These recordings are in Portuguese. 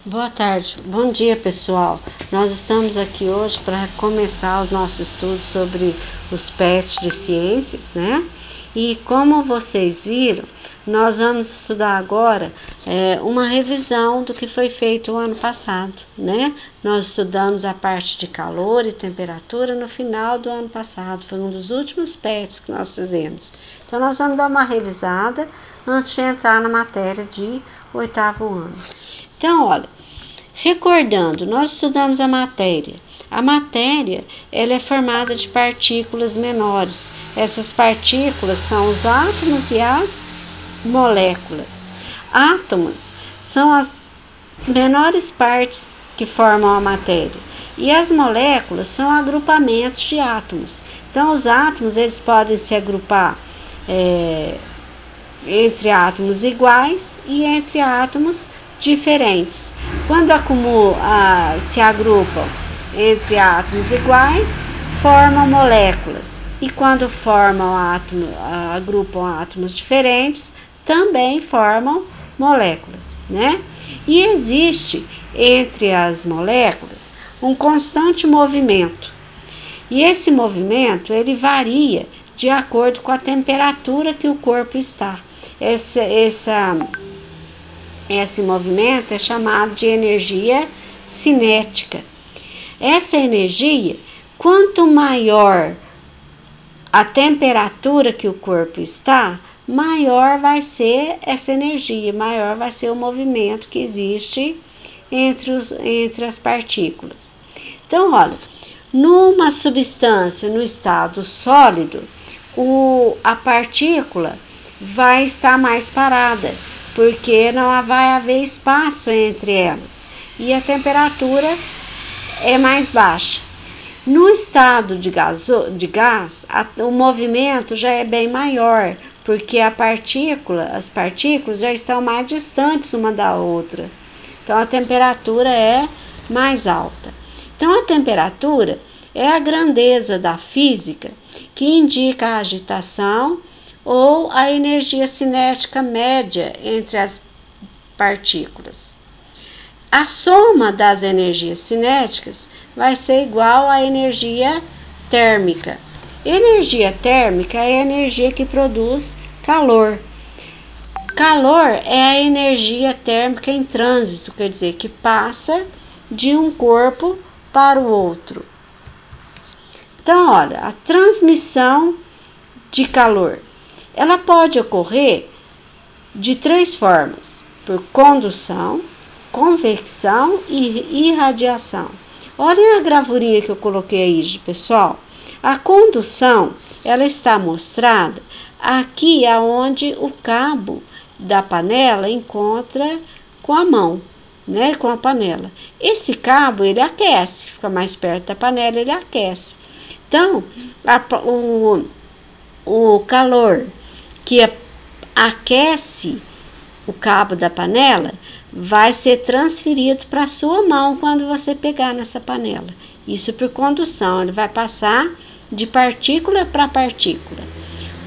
Boa tarde, bom dia pessoal. Nós estamos aqui hoje para começar o nosso estudo sobre os PETs de ciências, né? E como vocês viram, nós vamos estudar agora uma revisão do que foi feito o ano passado, né? Nós estudamos a parte de calor e temperatura no final do ano passado, foi um dos últimos PETs que nós fizemos. Então nós vamos dar uma revisada antes de entrar na matéria de oitavo ano. Então, olha, recordando, nós estudamos a matéria. A matéria, ela é formada de partículas menores. Essas partículas são os átomos e as moléculas. Átomos são as menores partes que formam a matéria. E as moléculas são agrupamentos de átomos. Então, os átomos, eles podem se agrupar entre átomos iguais e entre átomos diferentes. Quando se agrupam entre átomos iguais, formam moléculas. E quando agrupam átomos diferentes, também formam moléculas, né? E existe entre as moléculas um constante movimento. E esse movimento, ele varia de acordo com a temperatura que o corpo está. Esse movimento é chamado de energia cinética. Essa energia, quanto maior a temperatura que o corpo está, maior vai ser essa energia, maior vai ser o movimento que existe entre as partículas. Então, olha, numa substância no estado sólido, a partícula vai estar mais parada, porque não vai haver espaço entre elas e a temperatura é mais baixa. No estado de gás, o movimento já é bem maior, porque as partículas já estão mais distantes uma da outra. Então a temperatura é mais alta. Então a temperatura é a grandeza da física que indica a agitação ou a energia cinética média entre as partículas. A soma das energias cinéticas vai ser igual à energia térmica. Energia térmica é a energia que produz calor. Calor é a energia térmica em trânsito, quer dizer, que passa de um corpo para o outro. Então, olha, a transmissão de calor, ela pode ocorrer de três formas: por condução, convecção e irradiação. Olhem a gravurinha que eu coloquei aí, pessoal. A condução, ela está mostrada aqui aonde o cabo da panela encontra com a mão, né, com a panela. Esse cabo, ele aquece, fica mais perto da panela, ele aquece. Então, o calor que aquece o cabo da panela vai ser transferido para a sua mão quando você pegar nessa panela. Isso por condução, ele vai passar de partícula para partícula.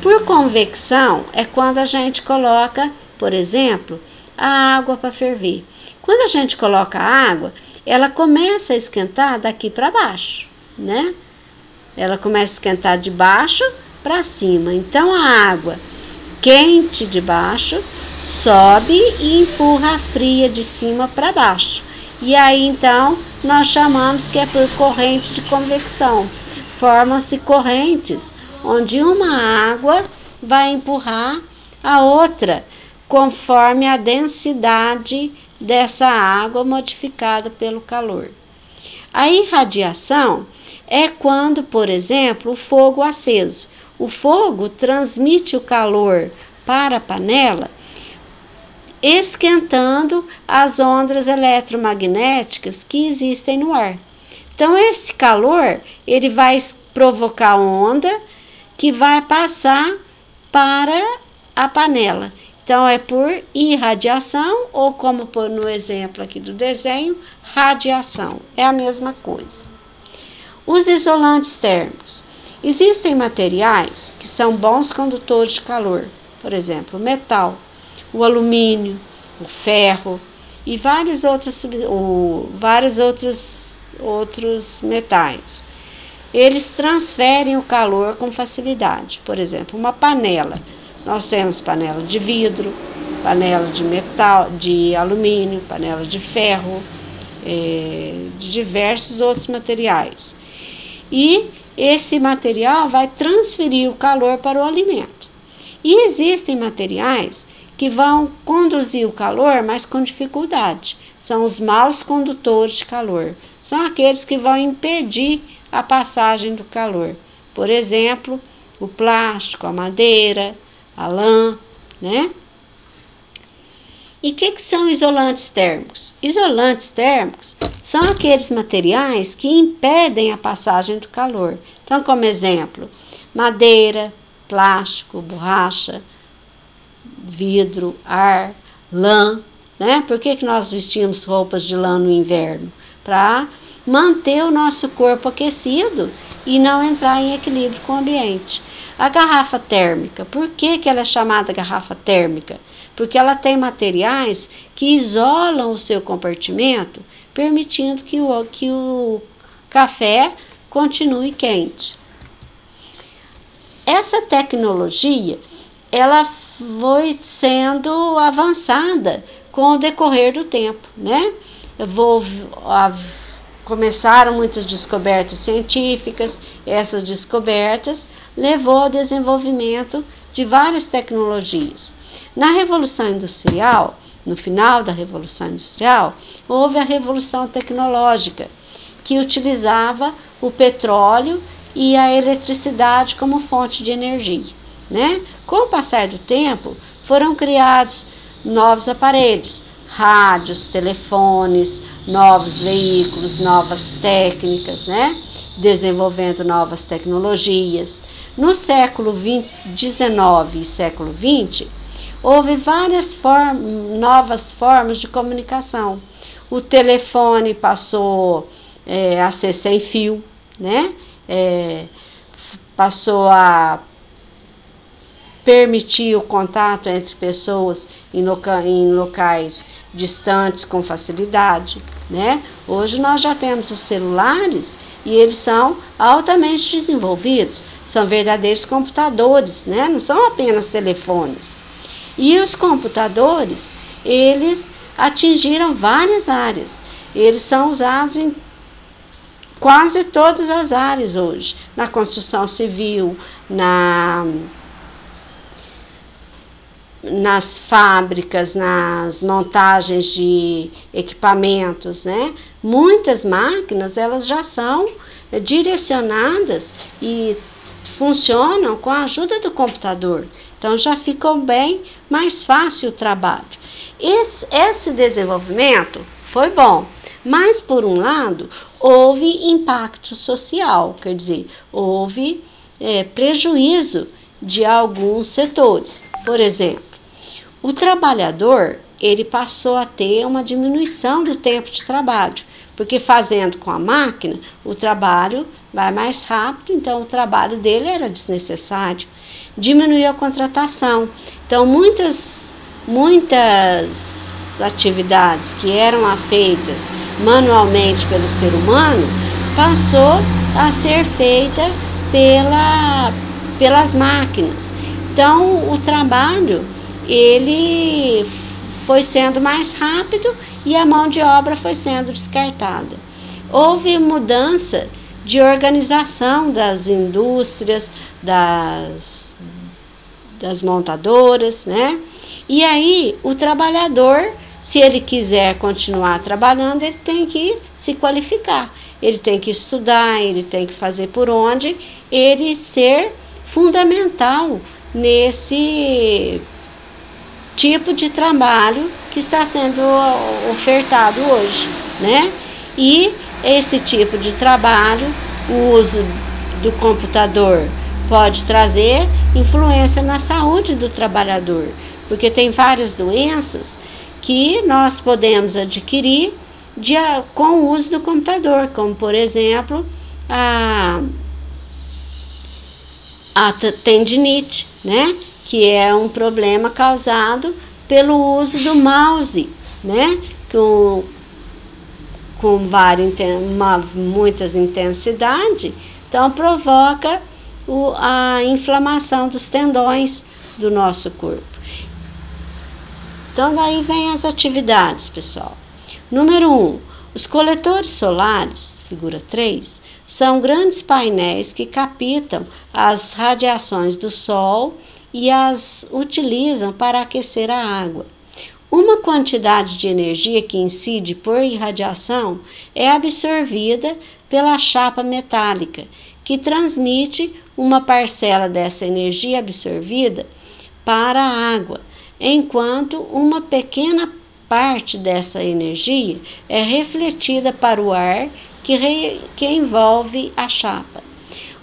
Por convecção é quando a gente coloca, por exemplo, a água para ferver. Quando a gente coloca a água, ela começa a esquentar daqui para baixo, né? Ela começa a esquentar de baixo para cima. Então a água quente de baixo sobe e empurra a fria de cima para baixo. E aí então nós chamamos que é por corrente de convecção. Formam-se correntes onde uma água vai empurrar a outra conforme a densidade dessa água modificada pelo calor. A irradiação é quando, por exemplo, o fogo aceso. O fogo transmite o calor para a panela, esquentando as ondas eletromagnéticas que existem no ar. Então, esse calor, ele vai provocar onda que vai passar para a panela. Então, é por irradiação ou, como no exemplo aqui do desenho, radiação. É a mesma coisa. Os isolantes térmicos. Existem materiais que são bons condutores de calor. Por exemplo, o metal, o alumínio, o ferro e vários outros metais. Eles transferem o calor com facilidade. Por exemplo, uma panela. Nós temos panela de vidro, panela de metal, de alumínio, panela de ferro, de diversos outros materiais. E esse material vai transferir o calor para o alimento. E existem materiais que vão conduzir o calor, mas com dificuldade. São os maus condutores de calor. São aqueles que vão impedir a passagem do calor. Por exemplo, o plástico, a madeira, a lã, né? E o que são isolantes térmicos? Isolantes térmicos são aqueles materiais que impedem a passagem do calor. Então, como exemplo, madeira, plástico, borracha, vidro, ar, lã, né? Por que nós vestimos roupas de lã no inverno? Para manter o nosso corpo aquecido e não entrar em equilíbrio com o ambiente. A garrafa térmica, por que ela é chamada garrafa térmica? Porque ela tem materiais que isolam o seu compartimento, permitindo que o café continue quente. Essa tecnologia, ela foi sendo avançada com o decorrer do tempo, né? Começaram muitas descobertas científicas, essas descobertas levou ao desenvolvimento de várias tecnologias. Na Revolução Industrial, no final da Revolução Industrial, houve a Revolução Tecnológica, que utilizava o petróleo e a eletricidade como fonte de energia, né? Com o passar do tempo, foram criados novos aparelhos, rádios, telefones, novos veículos, novas técnicas, né? Desenvolvendo novas tecnologias. No século XIX e século XX, houve várias novas formas de comunicação. O telefone passou a ser sem fio, né? Passou a permitir o contato entre pessoas em locais distantes com facilidade, né? Hoje nós já temos os celulares e eles são altamente desenvolvidos, são verdadeiros computadores, né? Não são apenas telefones. E os computadores, eles atingiram várias áreas, eles são usados em quase todas as áreas hoje, na construção civil, nas fábricas, nas montagens de equipamentos, né? Muitas máquinas, elas já são direcionadas e funcionam com a ajuda do computador. Então, já ficou bem mais fácil o trabalho. Esse desenvolvimento foi bom, mas, por um lado, houve impacto social, quer dizer, houve prejuízo de alguns setores. Por exemplo, o trabalhador, ele passou a ter uma diminuição do tempo de trabalho, porque fazendo com a máquina, o trabalho vai mais rápido, então o trabalho dele era desnecessário. Diminuiu a contratação. Então, muitas atividades que eram feitas manualmente pelo ser humano, passou a ser feita pelas máquinas. Então, o trabalho, ele foi sendo mais rápido e a mão de obra foi sendo descartada. Houve mudança de organização das indústrias, das montadoras, né? E aí, o trabalhador, se ele quiser continuar trabalhando, ele tem que se qualificar, ele tem que estudar, ele tem que fazer por onde ele ser fundamental nesse tipo de trabalho que está sendo ofertado hoje, né? E esse tipo de trabalho, o uso do computador pode trazer influência na saúde do trabalhador, porque tem várias doenças que nós podemos adquirir com o uso do computador, como, por exemplo, a tendinite, né? Que é um problema causado pelo uso do mouse, né? com muitas intensidades, então provoca a inflamação dos tendões do nosso corpo. Então daí vem as atividades, pessoal. Número 1, os coletores solares, figura 3, são grandes painéis que captam as radiações do Sol e as utilizam para aquecer a água. Uma quantidade de energia que incide por irradiação é absorvida pela chapa metálica, que transmite uma parcela dessa energia absorvida para a água, enquanto uma pequena parte dessa energia é refletida para o ar que envolve a chapa.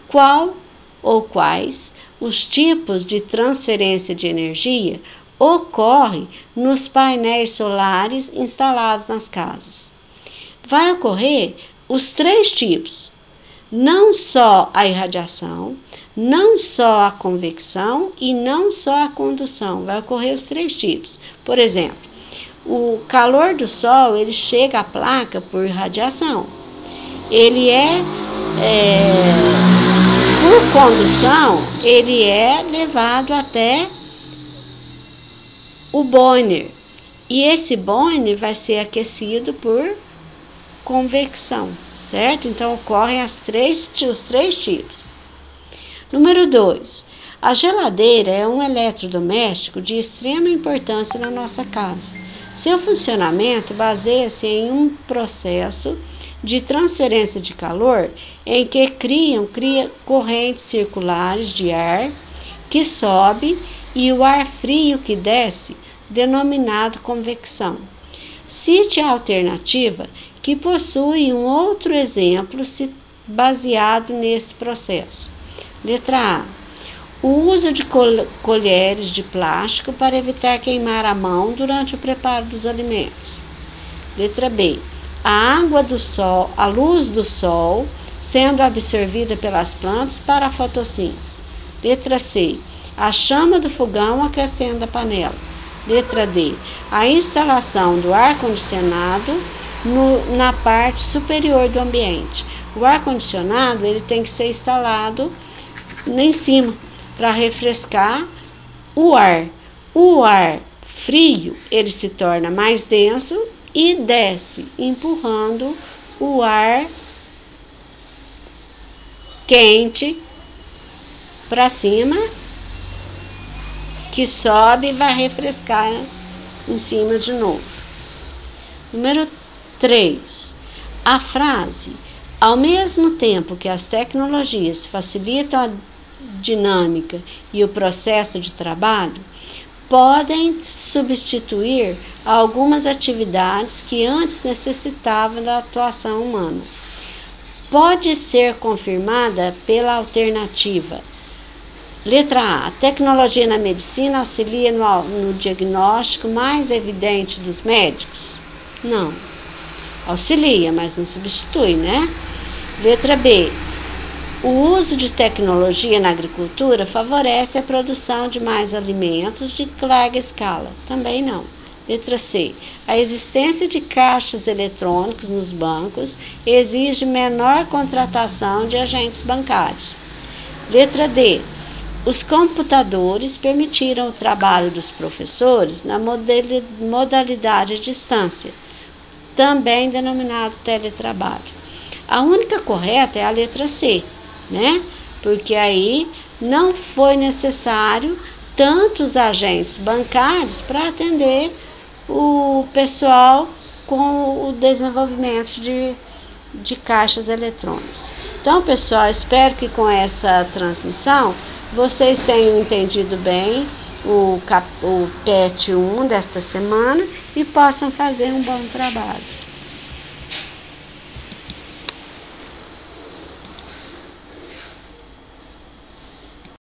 Qual ou quais os tipos de transferência de energia ocorre nos painéis solares instalados nas casas? Vai ocorrer os 3 tipos, não só a irradiação, não só a convecção e não só a condução. Vai ocorrer os 3 tipos. Por exemplo, o calor do Sol, ele chega à placa por irradiação. Ele por condução, ele é levado até o boiler. E esse boiler vai ser aquecido por convecção, certo? Então, ocorrem os 3 tipos. Número 2. A geladeira é um eletrodoméstico de extrema importância na nossa casa. Seu funcionamento baseia-se em um processo de transferência de calor em que cria correntes circulares de ar que sobe e o ar frio que desce, denominado convecção. Cite a alternativa que possui um outro exemplo baseado nesse processo. Letra A. O uso de colheres de plástico para evitar queimar a mão durante o preparo dos alimentos. Letra B. A água do sol, a luz do sol, sendo absorvida pelas plantas para a fotossíntese. Letra C. A chama do fogão aquecendo a panela. Letra D. A instalação do ar-condicionado na parte superior do ambiente. O ar-condicionado ele tem que ser instalado em cima para refrescar o ar. O ar frio ele se torna mais denso e desce, empurrando o ar quente para cima, que sobe e vai refrescar em cima de novo. Número 3. A frase: ao mesmo tempo que as tecnologias facilitam a dinâmica e o processo de trabalho, podem substituir algumas atividades que antes necessitavam da atuação humana. Pode ser confirmada pela alternativa. Letra A. A tecnologia na medicina auxilia no diagnóstico mais evidente dos médicos? Não. Auxilia, mas não substitui, né? Letra B. O uso de tecnologia na agricultura favorece a produção de mais alimentos de larga escala? Também não. Letra C. A existência de caixas eletrônicos nos bancos exige menor contratação de agentes bancários. Letra D. Os computadores permitiram o trabalho dos professores na modalidade à distância, também denominado teletrabalho. A única correta é a letra C, né? Porque aí não foi necessário tantos agentes bancários para atender o pessoal com o desenvolvimento de caixas eletrônicas. Então, pessoal, espero que com essa transmissão vocês tenham entendido bem o PET 1 desta semana e possam fazer um bom trabalho.